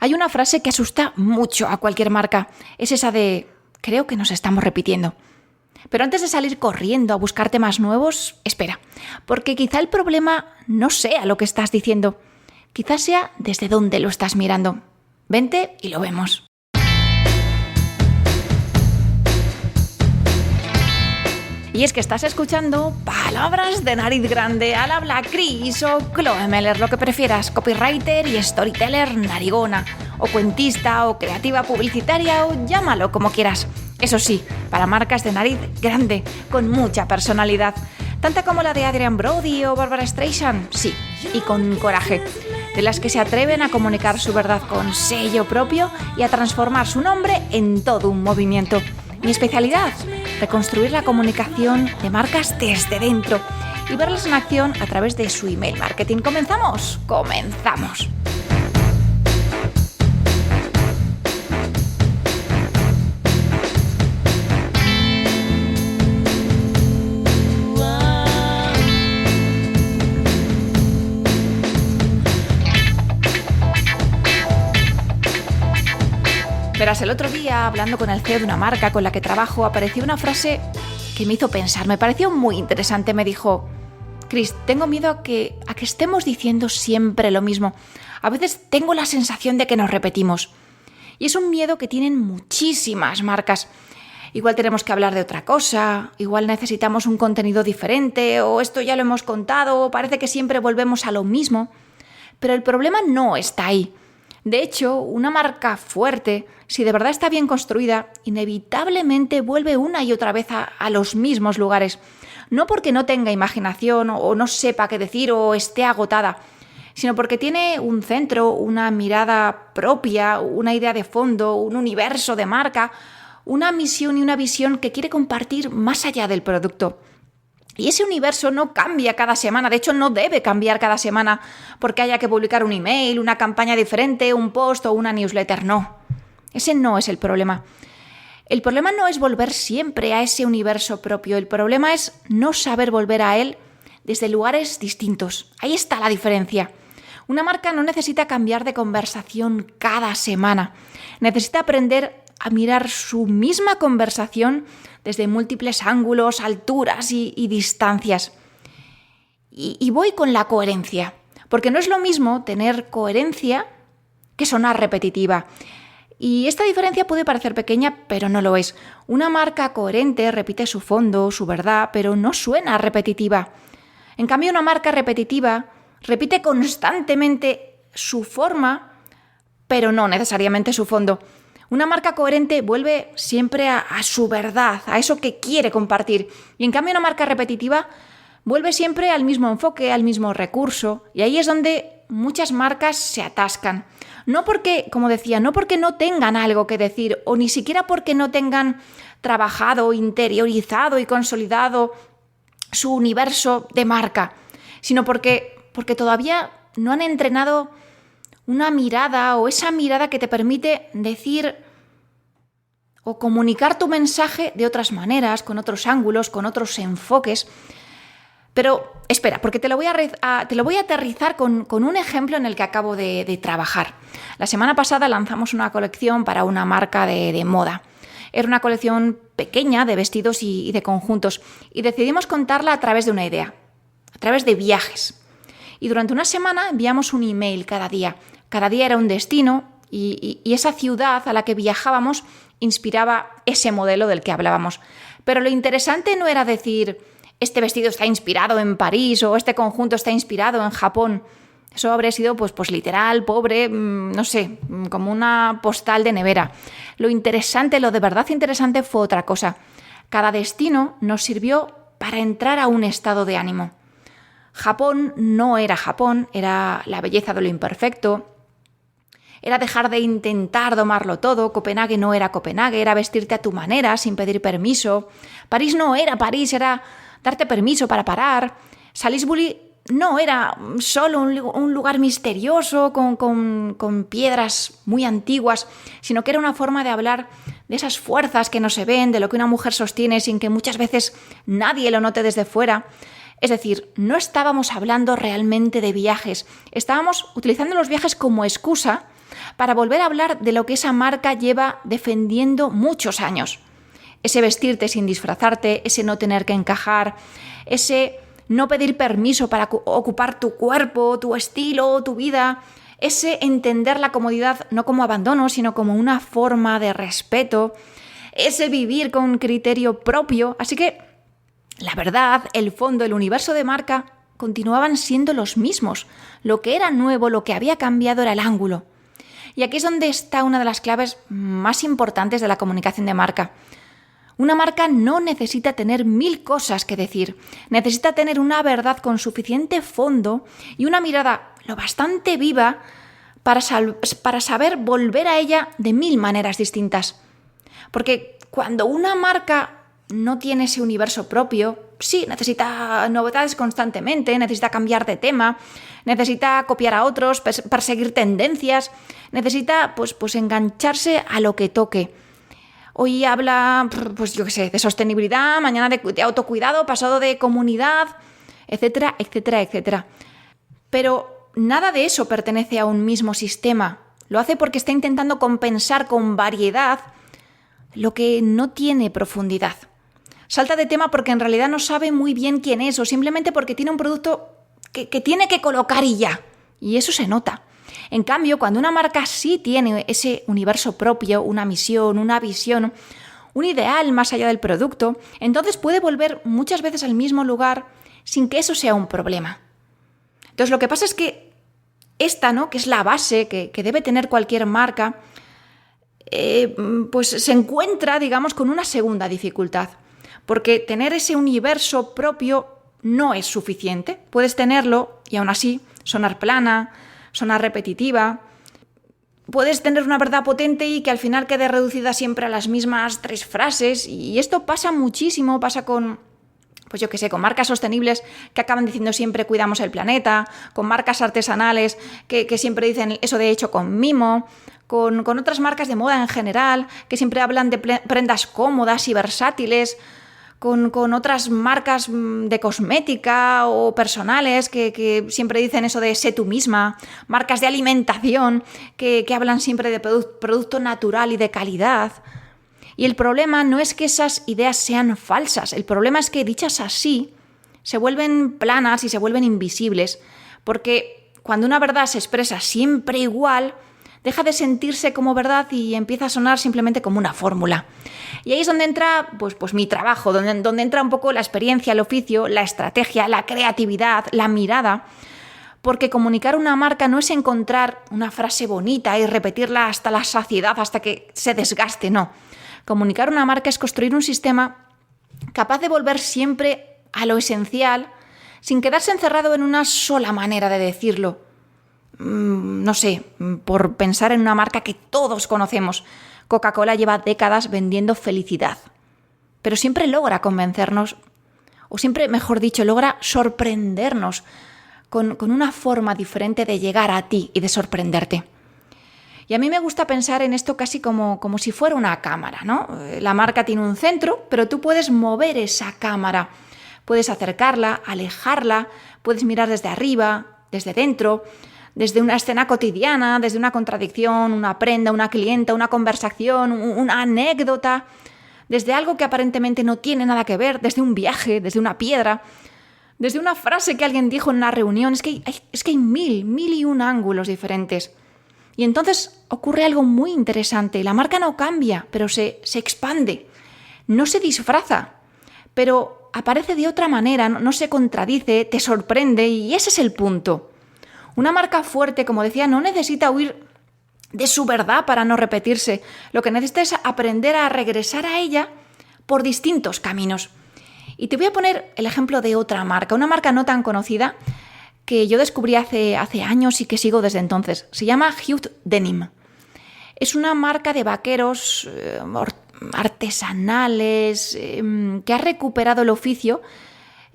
Hay una frase que asusta mucho a cualquier marca. Es esa de creo que nos estamos repitiendo. Pero antes de salir corriendo a buscar temas nuevos, espera, porque quizá el problema no sea lo que estás diciendo, quizá sea desde dónde lo estás mirando. Vente y lo vemos. Y es que estás escuchando Palabras de Nariz Grande, al habla Chris o Chloe Meller, lo que prefieras, copywriter y storyteller narigona, o cuentista o creativa publicitaria o llámalo como quieras. Eso sí, para marcas de nariz grande, con mucha personalidad, tanta como la de Adrian Brody o Barbara Streisand, sí, y con coraje, de las que se atreven a comunicar su verdad con sello propio y a transformar su nombre en todo un movimiento. Mi especialidad, reconstruir la comunicación de marcas desde dentro y verlas en acción a través de su email marketing. ¿Comenzamos? ¡Comenzamos! Verás, el otro día, hablando con el CEO de una marca con la que trabajo, apareció una frase que me hizo pensar, me pareció muy interesante. Me dijo: Chris, tengo miedo a que estemos diciendo siempre lo mismo. A veces tengo la sensación de que nos repetimos. Y es un miedo que tienen muchísimas marcas. Igual tenemos que hablar de otra cosa, igual necesitamos un contenido diferente, o esto ya lo hemos contado, o parece que siempre volvemos a lo mismo. Pero el problema no está ahí. De hecho, una marca fuerte, si de verdad está bien construida, inevitablemente vuelve una y otra vez a los mismos lugares. No porque no tenga imaginación o no sepa qué decir o esté agotada, sino porque tiene un centro, una mirada propia, una idea de fondo, un universo de marca, una misión y una visión que quiere compartir más allá del producto. Y ese universo no cambia cada semana, de hecho no debe cambiar cada semana porque haya que publicar un email, una campaña diferente, un post o una newsletter, no. Ese no es el problema. El problema no es volver siempre a ese universo propio, el problema es no saber volver a él desde lugares distintos. Ahí está la diferencia. Una marca no necesita cambiar de conversación cada semana, necesita aprender a mirar su misma conversación desde múltiples ángulos, alturas y distancias. Y voy con la coherencia, porque no es lo mismo tener coherencia que sonar repetitiva. Y esta diferencia puede parecer pequeña, pero no lo es. Una marca coherente repite su fondo, su verdad, pero no suena repetitiva. En cambio, una marca repetitiva repite constantemente su forma, pero no necesariamente su fondo. Una marca coherente vuelve siempre a su verdad, a eso que quiere compartir. Y en cambio una marca repetitiva vuelve siempre al mismo enfoque, al mismo recurso. Y ahí es donde muchas marcas se atascan. No porque, como decía, no porque no tengan algo que decir o ni siquiera porque no tengan trabajado, interiorizado y consolidado su universo de marca, sino porque todavía no han entrenado una mirada o esa mirada que te permite decir o comunicar tu mensaje de otras maneras, con otros ángulos, con otros enfoques. Pero espera, porque te lo voy a aterrizar con un ejemplo en el que acabo de trabajar. La semana pasada lanzamos una colección para una marca de moda. Era una colección pequeña de vestidos y de conjuntos y decidimos contarla a través de una idea, a través de viajes. Y durante una semana enviamos un email cada día. Cada día era un destino y esa ciudad a la que viajábamos inspiraba ese modelo del que hablábamos. Pero lo interesante no era decir este vestido está inspirado en París o este conjunto está inspirado en Japón. Eso habría sido pues literal, pobre, no sé, como una postal de nevera. Lo interesante, lo de verdad interesante fue otra cosa. Cada destino nos sirvió para entrar a un estado de ánimo. Japón no era Japón, era la belleza de lo imperfecto. Era dejar de intentar domarlo todo. Copenhague no era Copenhague, era vestirte a tu manera, sin pedir permiso. París no era París, era darte permiso para parar. Salisbury no era solo un lugar misterioso con piedras muy antiguas, sino que era una forma de hablar de esas fuerzas que no se ven, de lo que una mujer sostiene sin que muchas veces nadie lo note desde fuera. Es decir, no estábamos hablando realmente de viajes, estábamos utilizando los viajes como excusa para volver a hablar de lo que esa marca lleva defendiendo muchos años. Ese vestirte sin disfrazarte, ese no tener que encajar, ese no pedir permiso para ocupar tu cuerpo, tu estilo, tu vida, ese entender la comodidad no como abandono, sino como una forma de respeto, ese vivir con criterio propio. Así que, la verdad, el fondo, el universo de marca continuaban siendo los mismos. Lo que era nuevo, lo que había cambiado era el ángulo. Y aquí es donde está una de las claves más importantes de la comunicación de marca. Una marca no necesita tener 1000 cosas que decir, necesita tener una verdad con suficiente fondo y una mirada lo bastante viva para saber volver a ella de 1000 maneras distintas. Porque cuando una marca no tiene ese universo propio, sí, necesita novedades constantemente, necesita cambiar de tema, necesita copiar a otros, perseguir tendencias, necesita pues engancharse a lo que toque. Hoy habla, pues yo qué sé, de sostenibilidad, mañana de autocuidado, pasado de comunidad, etcétera, etcétera, etcétera. Pero nada de eso pertenece a un mismo sistema. Lo hace porque está intentando compensar con variedad lo que no tiene profundidad. Salta de tema porque en realidad no sabe muy bien quién es o simplemente porque tiene un producto que tiene que colocar y ya. Y eso se nota. En cambio, cuando una marca sí tiene ese universo propio, una misión, una visión, un ideal más allá del producto, entonces puede volver muchas veces al mismo lugar sin que eso sea un problema. Entonces lo que pasa es que esta, ¿no?, que es la base que debe tener cualquier marca, pues se encuentra, digamos, con una segunda dificultad. Porque tener ese universo propio no es suficiente. Puedes tenerlo y aún así sonar plana, sonar repetitiva. Puedes tener una verdad potente y que al final quede reducida siempre a las mismas 3 frases. Y esto pasa muchísimo, pasa con, pues yo qué sé, con marcas sostenibles que acaban diciendo siempre cuidamos el planeta, con marcas artesanales que siempre dicen eso de hecho con mimo, con otras marcas de moda en general que siempre hablan de prendas cómodas y versátiles, con otras marcas de cosmética o personales que siempre dicen eso de sé tú misma, marcas de alimentación que hablan siempre de producto natural y de calidad. Y el problema no es que esas ideas sean falsas, el problema es que dichas así se vuelven planas y se vuelven invisibles, porque cuando una verdad se expresa siempre igual, deja de sentirse como verdad y empieza a sonar simplemente como una fórmula. Y ahí es donde entra pues mi trabajo, donde entra un poco la experiencia, el oficio, la estrategia, la creatividad, la mirada, porque comunicar una marca no es encontrar una frase bonita y repetirla hasta la saciedad, hasta que se desgaste, no. Comunicar una marca es construir un sistema capaz de volver siempre a lo esencial sin quedarse encerrado en una sola manera de decirlo. No sé, por pensar en una marca que todos conocemos. Coca-Cola lleva décadas vendiendo felicidad, pero siempre logra convencernos, o siempre, mejor dicho, logra sorprendernos con una forma diferente de llegar a ti y de sorprenderte. Y a mí me gusta pensar en esto casi como si fuera una cámara, ¿no? La marca tiene un centro, pero tú puedes mover esa cámara. Puedes acercarla, alejarla, puedes mirar desde arriba, desde dentro, desde una escena cotidiana, desde una contradicción, una prenda, una clienta, una conversación, una anécdota, desde algo que aparentemente no tiene nada que ver, desde un viaje, desde una piedra, desde una frase que alguien dijo en una reunión. Es que hay mil y un ángulos diferentes. Y entonces ocurre algo muy interesante. La marca no cambia, pero se expande. No se disfraza, pero aparece de otra manera, no se contradice, te sorprende y ese es el punto. Una marca fuerte, como decía, no necesita huir de su verdad para no repetirse. Lo que necesita es aprender a regresar a ella por distintos caminos. Y te voy a poner el ejemplo de otra marca, una marca no tan conocida que yo descubrí hace años y que sigo desde entonces. Se llama Hugh Denim. Es una marca de vaqueros artesanales que ha recuperado el oficio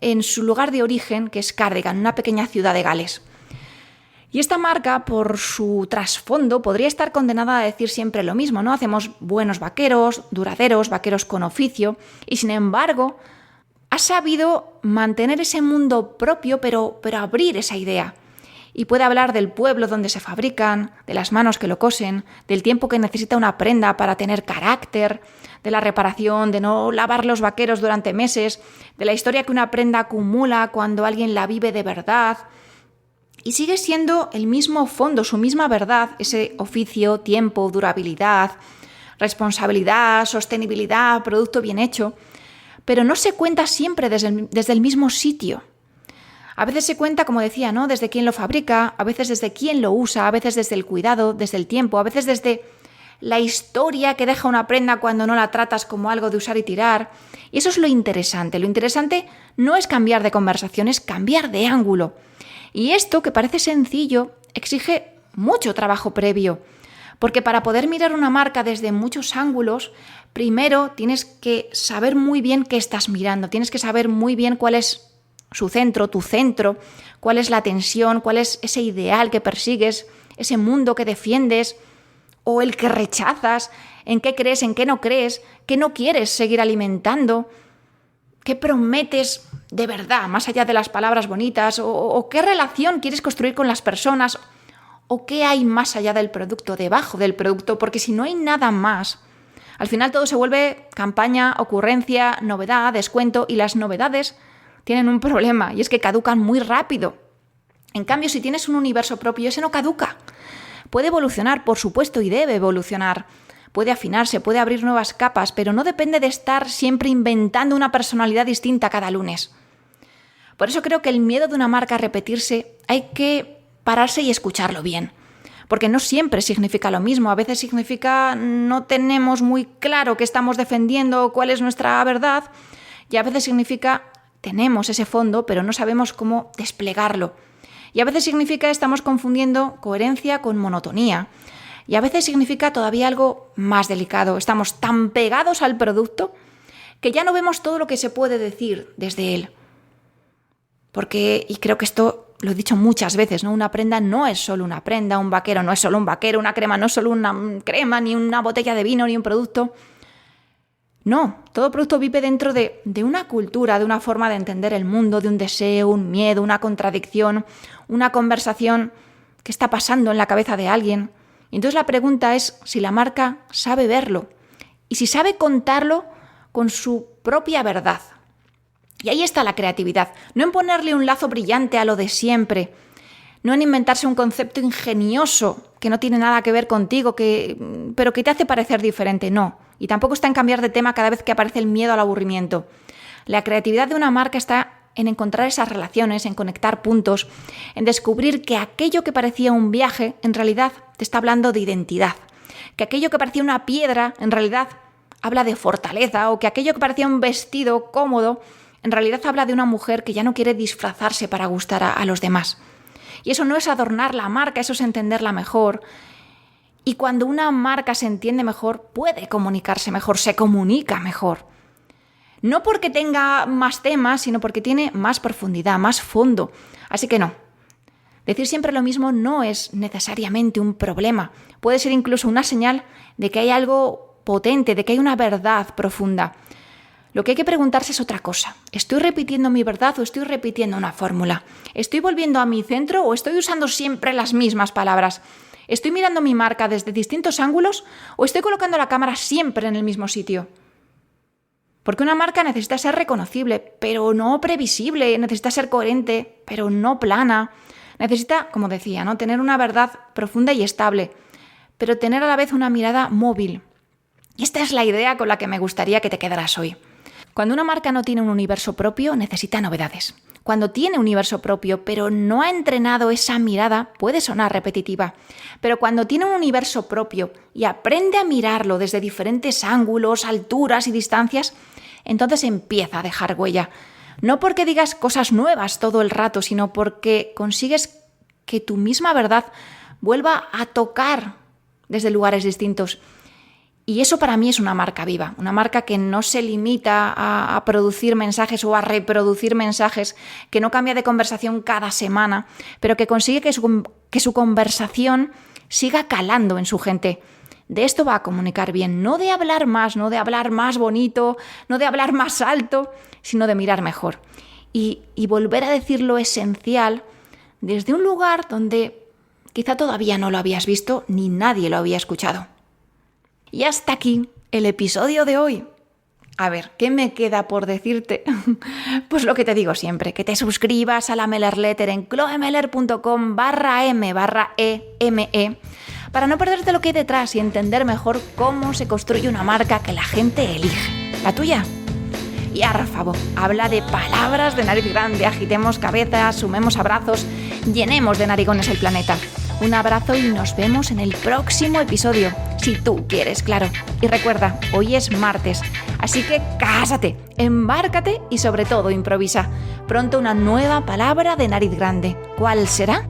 en su lugar de origen, que es Cardigan, una pequeña ciudad de Gales. Y esta marca, por su trasfondo, podría estar condenada a decir siempre lo mismo, ¿no? Hacemos buenos vaqueros, duraderos, vaqueros con oficio, y sin embargo ha sabido mantener ese mundo propio, pero abrir esa idea. Y puede hablar del pueblo donde se fabrican, de las manos que lo cosen, del tiempo que necesita una prenda para tener carácter, de la reparación, de no lavar los vaqueros durante meses, de la historia que una prenda acumula cuando alguien la vive de verdad. Y sigue siendo el mismo fondo, su misma verdad, ese oficio, tiempo, durabilidad, responsabilidad, sostenibilidad, producto bien hecho, pero no se cuenta siempre desde el mismo sitio. A veces se cuenta, como decía, ¿no?, desde quién lo fabrica, a veces desde quién lo usa, a veces desde el cuidado, desde el tiempo, a veces desde la historia que deja una prenda cuando no la tratas como algo de usar y tirar. Y eso es lo interesante. Lo interesante no es cambiar de conversación, es cambiar de ángulo. Y esto, que parece sencillo, exige mucho trabajo previo. Porque para poder mirar una marca desde muchos ángulos, primero tienes que saber muy bien qué estás mirando, tienes que saber muy bien cuál es su centro, tu centro, cuál es la tensión, cuál es ese ideal que persigues, ese mundo que defiendes o el que rechazas, en qué crees, en qué no crees, qué no quieres seguir alimentando, qué prometes de verdad, más allá de las palabras bonitas, o qué relación quieres construir con las personas, o qué hay más allá del producto, debajo del producto, porque si no hay nada más, al final todo se vuelve campaña, ocurrencia, novedad, descuento, y las novedades tienen un problema, y es que caducan muy rápido. En cambio, si tienes un universo propio, ese no caduca. Puede evolucionar, por supuesto, y debe evolucionar. Puede afinarse, puede abrir nuevas capas, pero no depende de estar siempre inventando una personalidad distinta cada lunes. Por eso creo que el miedo de una marca a repetirse hay que pararse y escucharlo bien. Porque no siempre significa lo mismo. A veces significa no tenemos muy claro qué estamos defendiendo, cuál es nuestra verdad, y a veces significa tenemos ese fondo, pero no sabemos cómo desplegarlo. Y a veces significa estamos confundiendo coherencia con monotonía. Y a veces significa todavía algo más delicado. Estamos tan pegados al producto que ya no vemos todo lo que se puede decir desde él. Porque, y creo que esto lo he dicho muchas veces, ¿no?, una prenda no es solo una prenda, un vaquero no es solo un vaquero, una crema no es solo una crema, ni una botella de vino, ni un producto. No, todo producto vive dentro de una cultura, de una forma de entender el mundo, de un deseo, un miedo, una contradicción, una conversación que está pasando en la cabeza de alguien. Y entonces la pregunta es si la marca sabe verlo y si sabe contarlo con su propia verdad. Y ahí está la creatividad, no en ponerle un lazo brillante a lo de siempre, no en inventarse un concepto ingenioso que no tiene nada que ver contigo, pero que te hace parecer diferente, no. Y tampoco está en cambiar de tema cada vez que aparece el miedo al aburrimiento. La creatividad de una marca está en encontrar esas relaciones, en conectar puntos, en descubrir que aquello que parecía un viaje, en realidad te está hablando de identidad. Que aquello que parecía una piedra, en realidad habla de fortaleza, o que aquello que parecía un vestido cómodo, en realidad habla de una mujer que ya no quiere disfrazarse para gustar a los demás. Y eso no es adornar la marca, eso es entenderla mejor. Y cuando una marca se entiende mejor, puede comunicarse mejor, se comunica mejor. No porque tenga más temas, sino porque tiene más profundidad, más fondo. Así que no. Decir siempre lo mismo no es necesariamente un problema. Puede ser incluso una señal de que hay algo potente, de que hay una verdad profunda. Lo que hay que preguntarse es otra cosa. ¿Estoy repitiendo mi verdad o estoy repitiendo una fórmula? ¿Estoy volviendo a mi centro o estoy usando siempre las mismas palabras? ¿Estoy mirando mi marca desde distintos ángulos o estoy colocando la cámara siempre en el mismo sitio? Porque una marca necesita ser reconocible, pero no previsible, necesita ser coherente, pero no plana. Necesita, como decía, ¿no?, tener una verdad profunda y estable, pero tener a la vez una mirada móvil. Y esta es la idea con la que me gustaría que te quedaras hoy. Cuando una marca no tiene un universo propio, necesita novedades. Cuando tiene un universo propio, pero no ha entrenado esa mirada, puede sonar repetitiva. Pero cuando tiene un universo propio y aprende a mirarlo desde diferentes ángulos, alturas y distancias, entonces empieza a dejar huella. No porque digas cosas nuevas todo el rato, sino porque consigues que tu misma verdad vuelva a tocar desde lugares distintos. Y eso para mí es una marca viva, una marca que no se limita a producir mensajes o a reproducir mensajes, que no cambia de conversación cada semana, pero que consigue que su conversación siga calando en su gente. De esto va a comunicar bien, no de hablar más, no de hablar más bonito, no de hablar más alto, sino de mirar mejor. Y volver a decir lo esencial desde un lugar donde quizá todavía no lo habías visto ni nadie lo había escuchado. Y hasta aquí el episodio de hoy. A ver, ¿qué me queda por decirte? Pues lo que te digo siempre, que te suscribas a la Mailer Letter en chloemeller.com/m/eme para no perderte lo que hay detrás y entender mejor cómo se construye una marca que la gente elige. ¿La tuya? Y ahora, por favor, habla de palabras de nariz grande, agitemos cabezas, sumemos abrazos, llenemos de narigones el planeta. Un abrazo y nos vemos en el próximo episodio, si tú quieres, claro. Y recuerda, hoy es martes, así que cásate, embárcate y sobre todo improvisa. Pronto una nueva palabra de nariz grande. ¿Cuál será?